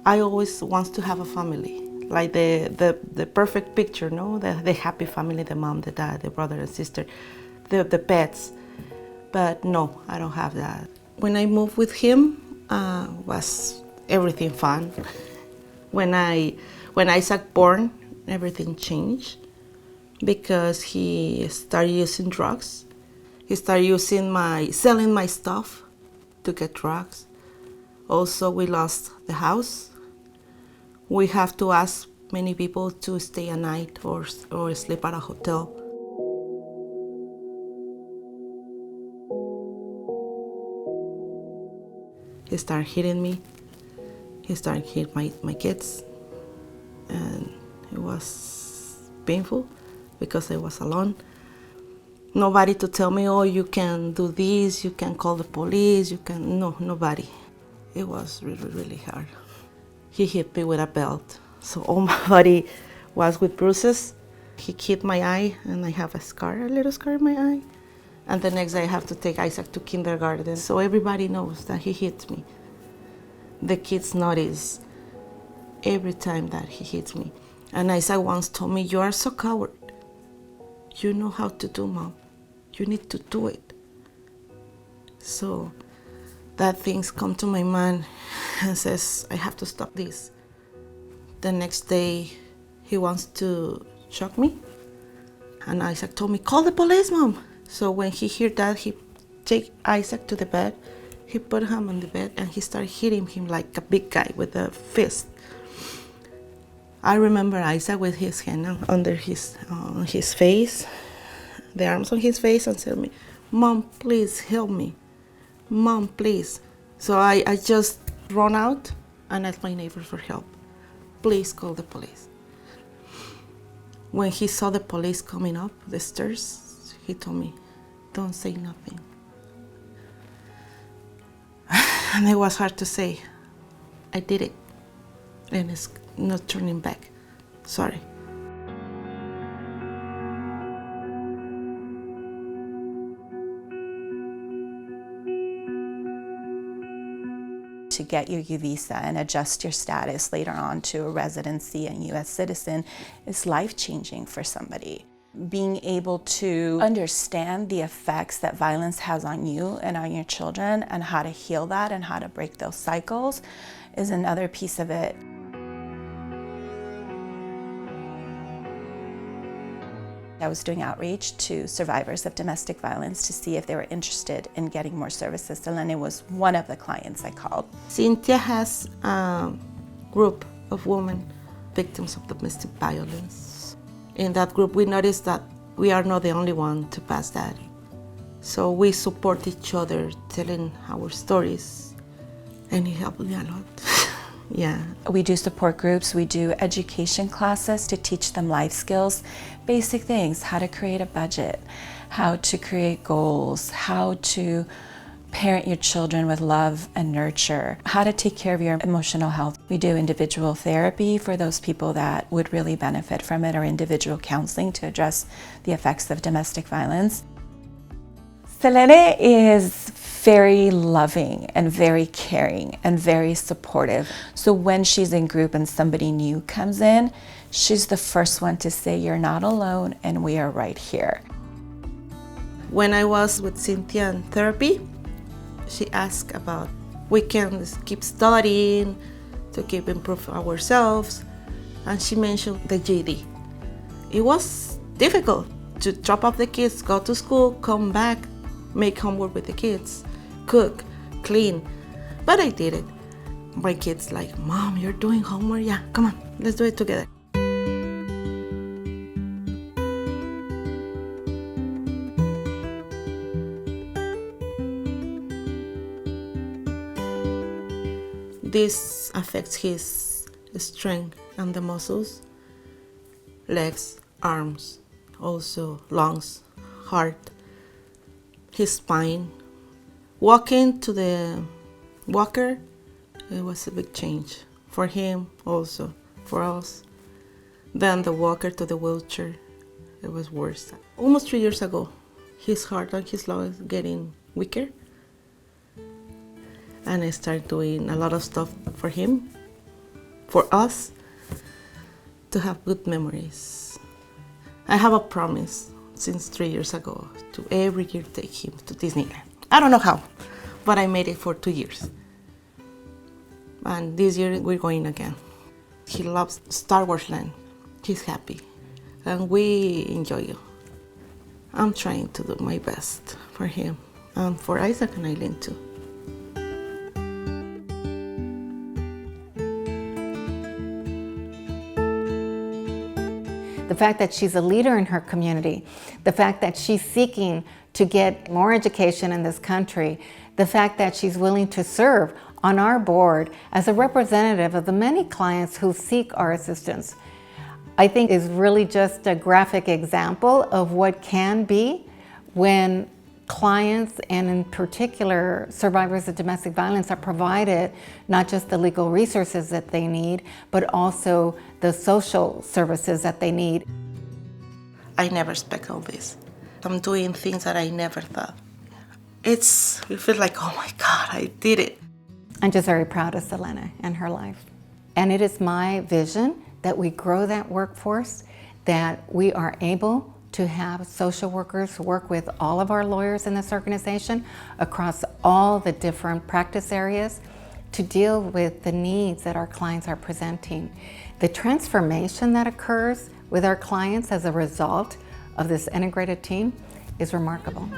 I always want to have a family, like the perfect picture, no? The happy family, the mom, the dad, the brother and sister, the pets. But no, I don't have that. When I moved with him, was everything fun. When Isaac born, everything changed because he started using drugs. He started selling my stuff to get drugs. Also, we lost the house. We have to ask many people to stay a night or sleep at a hotel. He started hitting me. He started hitting my kids. And it was painful because I was alone. Nobody to tell me, oh, you can do this, you can call the police, no, nobody. It was really, really hard. He hit me with a belt, so all my body was with bruises. He hit my eye, and I have a little scar in my eye. And the next day I have to take Isaac to kindergarten, so everybody knows that he hits me. The kids notice every time that he hits me. And Isaac once told me, you are so coward. You know how to do, Mom. You need to do it. So that things come to my mind and says, I have to stop this. The next day, he wants to choke me. And Isaac told me, call the police, Mom. So when he heard that, he take Isaac to the bed. He put him on the bed and he started hitting him like a big guy with a fist. I remember Isaac with his hand under on his face, the arms on his face, and said to me, Mom, please help me. Mom, please. So I just run out and asked my neighbor for help. Please call the police. When he saw the police coming up the stairs, he told me, don't say nothing. And it was hard to say. I did it. And it's not turning back. Sorry. To get your U visa and adjust your status later on to a residency and U.S. citizen is life-changing for somebody. Being able to understand the effects that violence has on you and on your children and how to heal that and how to break those cycles is another piece of it. I was doing outreach to survivors of domestic violence to see if they were interested in getting more services. Selene was one of the clients I called. Cynthia has a group of women victims of domestic violence. In that group, we noticed that we are not the only one to pass that. So we support each other, telling our stories, and it helped me a lot. Yeah. We do support groups, we do education classes to teach them life skills, basic things, how to create a budget, how to create goals, how to parent your children with love and nurture, how to take care of your emotional health. We do individual therapy for those people that would really benefit from it, or individual counseling to address the effects of domestic violence. Selene is very loving and very caring and very supportive. So when she's in group and somebody new comes in, she's the first one to say, you're not alone and we are right here. When I was with Cynthia in therapy, she asked about we can keep studying to keep improve ourselves, and she mentioned the GED. It was difficult to drop off the kids, go to school, come back, make homework with the kids, cook, clean, but I did it. My kids like, Mom, you're doing homework? Yeah, come on, let's do it together. This affects his strength and the muscles, legs, arms, also lungs, heart, his spine. Walking to the walker, it was a big change for him, also for us. Then the walker to the wheelchair, it was worse. Almost 3 years ago, his heart and his lungs getting weaker. And I started doing a lot of stuff for him. for us to have good memories. I have a promise since 3 years ago to every year take him to Disneyland. I don't know how, but I made it for 2 years. And this year we're going again. He loves Star Wars Land. He's happy. And we enjoy it. I'm trying to do my best for him and for Isaac and Eileen too. The fact that she's a leader in her community, the fact that she's seeking to get more education in this country, the fact that she's willing to serve on our board as a representative of the many clients who seek our assistance, I think is really just a graphic example of what can be when clients, and in particular survivors of domestic violence, are provided not just the legal resources that they need, but also the social services that they need. I never expect all this. I'm doing things that I never thought. You feel like, oh my God, I did it. I'm just very proud of Selene and her life. And it is my vision that we grow that workforce, that we are able to have social workers work with all of our lawyers in this organization across all the different practice areas to deal with the needs that our clients are presenting. The transformation that occurs with our clients as a result of this integrated team is remarkable.